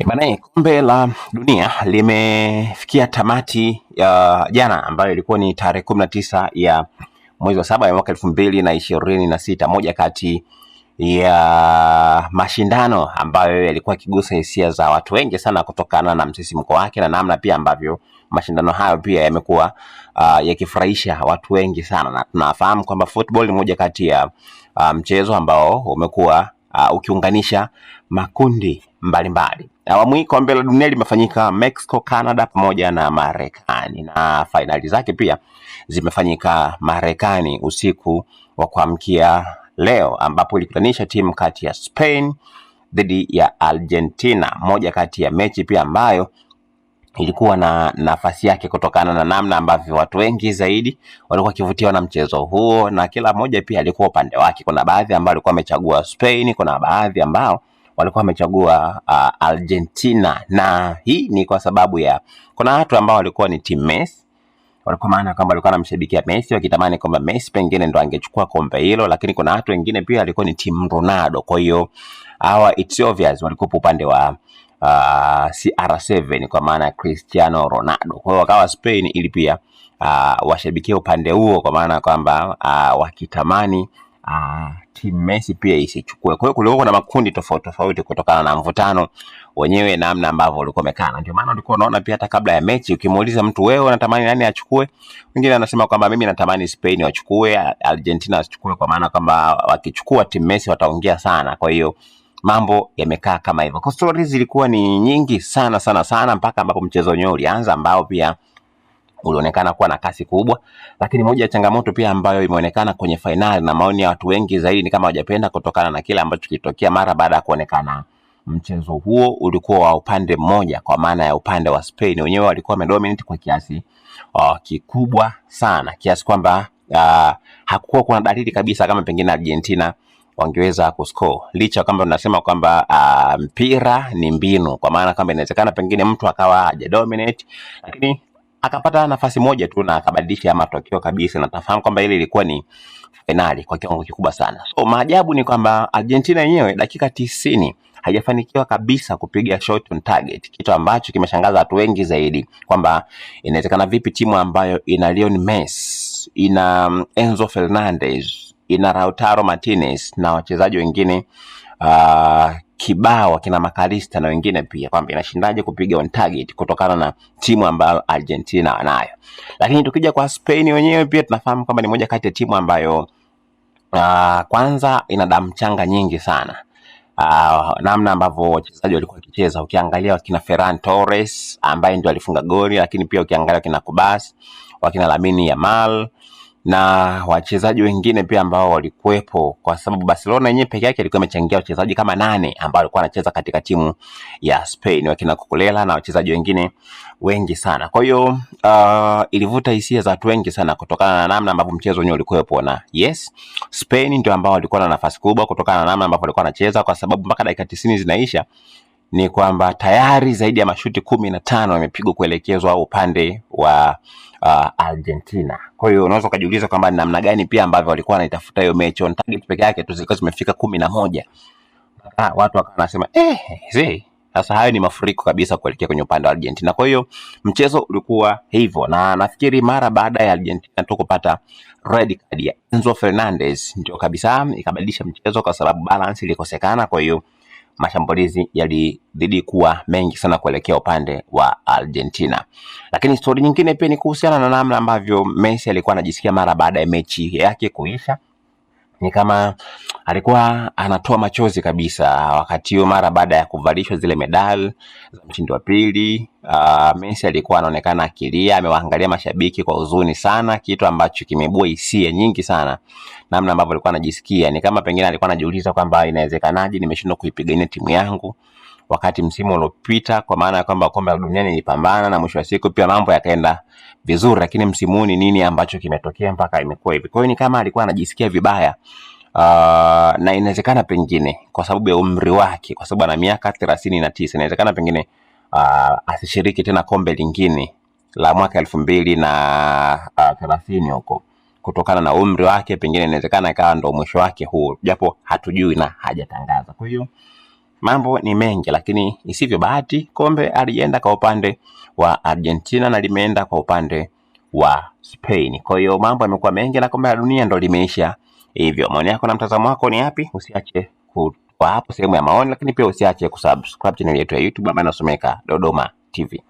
Bana, kombe la dunia limefikia tamati ya jana ambayo ilikuwa ni tarehe 19 ya mwezi wa 7 ya mwaka 2026, moja kati ya mashindano ambayo yalikuwa kigusa hisia za watu wengi sana kutokana na msisimko wake na namna pia ambavyo mashindano hayo pia yamekuwa yakifurahisha watu wengi sana, na tunafahamu kwamba football ni moja kati ya mchezo ambao umekuwa ukiunganisha makundi mbalimbali. Awamu hii kombe la dunia limefanyika Mexico, Canada pamoja na Marekani, na fainali zake pia zimefanyika Marekani usiku wa kuamkia leo, ambapo ilikutanisha timu kati ya Spain dhidi ya Argentina, moja kati ya mechi pia ambayo ilikuwa na nafasi yake kutokana na namna ambavyo watu wengi zaidi walikuwa kivutiwa na mchezo huo, na kila mmoja pia alikuwa upande wake. Kuna baadhi ambao walikuwa wamechagua Spain, kuna baadhi ambao walikuwa wamechagua Argentina, na hii ni kwa sababu ya kuna watu ambao walikuwa ni team Messi, walikuwa maana kwamba walikuwa wanamshabikia Messi wakitamani kwamba Messi pengine ndo angechukua kombe hilo, lakini kuna watu wengine pia walikuwa ni team Ronaldo. Kwa hiyo hawa it's obvious walikuwa upande wa CR7 kwa maana ya Cristiano Ronaldo. Kwa hiyo wakawa Spain ili pia washabikia upande huo, kwa maana kwamba wakitamani team Messi pia isichukue. Kwa hiyo kulikuwa na makundi tofauti tofauti kutokana na mvutano wenyewe namna ambavyo ulikuwa umekana. Ndio maana ulikuwa unaona pia hata kabla ya mechi ukimuuliza mtu wewe unatamani nani achukue, wengine anasema kwamba mimi natamani Spain wachukue, Argentina wachukue, kwa maana kwamba wakichukua team Messi wataongea sana. Kwa hiyo mambo yamekaa kama hivyo. Kwa stories zilikuwa ni nyingi sana mpaka ambapo mchezo wenyewe ulianza, ambao pia ulionekana kuwa na kasi kubwa. Lakini moja ya changamoto pia ambayo imeonekana kwenye finali na maoni ya watu wengi zaidi ni kama hawajapenda kutokana na kile ambacho kilitokea mara baada ya kuonekana mchezo huo ulikuwa wa upande mmoja, kwa maana ya upande wa Spain wenyewe walikuwa wamedominate kwa kiasi kikubwa sana, kiasi kwamba hakukuwa kuna dalili kabisa kama pengine Argentina wangeweza kuscore, licha kwamba tunasema kwamba mpira ni mbinu, kwa maana kwamba inawezekana pengine mtu akawa hajadominate lakini akapata nafasi moja tu na akabadilisha matokeo kabisa, na tafahamu kwamba ile ilikuwa ni finali kwa kiwango kikubwa sana. So maajabu ni kwamba Argentina yenyewe dakika 90 haijafanikiwa kabisa kupiga shot on target, kitu ambacho kimeshangaza watu wengi zaidi, kwamba inawezekana vipi timu ambayo ina Lionel Messi, ina Enzo Fernandez, ina Lautaro Martinez na wachezaji wengine kibao kina Makalista na wengine pia, kwamba inashindaje kupiga on target kutokana na timu ambayo Argentina wanayo. Lakini tukija kwa Spain wenyewe pia tunafahamu kwamba ni moja kati ya timu ambayo kwanza ina damu changa nyingi sana. Namna ambavyo wachezaji walikuwa wakicheza, ukiangalia wakina Ferran Torres ambaye ndio alifunga goli, lakini pia ukiangalia wakina Kubas, wakina Lamine Yamal na wachezaji wengine pia ambao walikuwepo, kwa sababu Barcelona yenyewe peke yake ilikuwa imechangia wachezaji kama 8 ambao walikuwa wanacheza katika timu ya Spain, wakina Cucurella na wachezaji wengine wengi sana. Kwa hiyo ilivuta hisia za watu wengi sana kutokana na namna ambavyo mchezo wenyewe ulikuwepo, na yes, Spain ndio ambao walikuwa na nafasi kubwa kutokana na namna ambavyo walikuwa wanacheza, kwa sababu mpaka dakika 90 zinaisha ni kwamba tayari zaidi ya mashuti 15 yamepigwa kuelekezwa upande wa Argentina. Kwa hiyo unaweza kujiuliza kwamba ni namna gani pia ambavyo walikuwa wanaitafuta hiyo mechi. On target peke yake tu zilikuwa zimefika 11. Watu wakawa wanasema sasa hayo ni mafuriko kabisa kuelekea kwenye upande wa Argentina. Kwa hiyo mchezo ulikuwa hivyo, na nafikiri mara baada ya Argentina tu kupata red card ya Enzo Fernandez ndio kabisa ikabadilisha mchezo, kwa sababu balance ilikosekana. Kwa hiyo mashambulizi yalidhidi kuwa mengi sana kuelekea upande wa Argentina. Lakini story nyingine pia ni kuhusiana na namna ambavyo Messi alikuwa anajisikia mara baada ya mechi yake kuisha. Ni kama alikuwa anatoa machozi kabisa wakati huo mara baada ya kuvalishwa zile medali za mshindi wa pili. Messi alikuwa anaonekana akilia, amewaangalia mashabiki kwa huzuni sana, kitu ambacho kimeibua hisia nyingi sana. Namna ambavyo alikuwa anajisikia ni kama pengine alikuwa anajiuliza kwamba inawezekanaje nimeshindwa kuipigania timu yangu wakati msimu uliopita, kwa maana kwamba kombe la dunia nilipambana na mwisho wa siku pia mambo yakaenda vizuri, lakini msimu ni nini ambacho kimetokea mpaka imekuwa hivi. Kwa hiyo ni kama alikuwa anajisikia vibaya, na inawezekana pengine kwa sababu ya umri wake, kwa sababu ana miaka 39, inawezekana pengine asishiriki tena kombe lingine la mwaka 2030 huko, kutokana na umri wake. Pengine inawezekana ikawa ndo mwisho wake huu, japo hatujui na hajatangaza. Kwa hiyo mambo ni mengi, lakini isivyo bahati kombe alienda kwa upande wa Argentina na limeenda kwa upande wa Spain. Kwa hiyo mambo yamekuwa mengi na kombe la dunia ndo limeisha hivyo. Maoni yako na mtazamo wako ni yapi? Usiache kwa hapo sehemu ya maoni, lakini pia usiache kusubscribe channel yetu ya YouTube ambayo inasomeka Dodoma TV.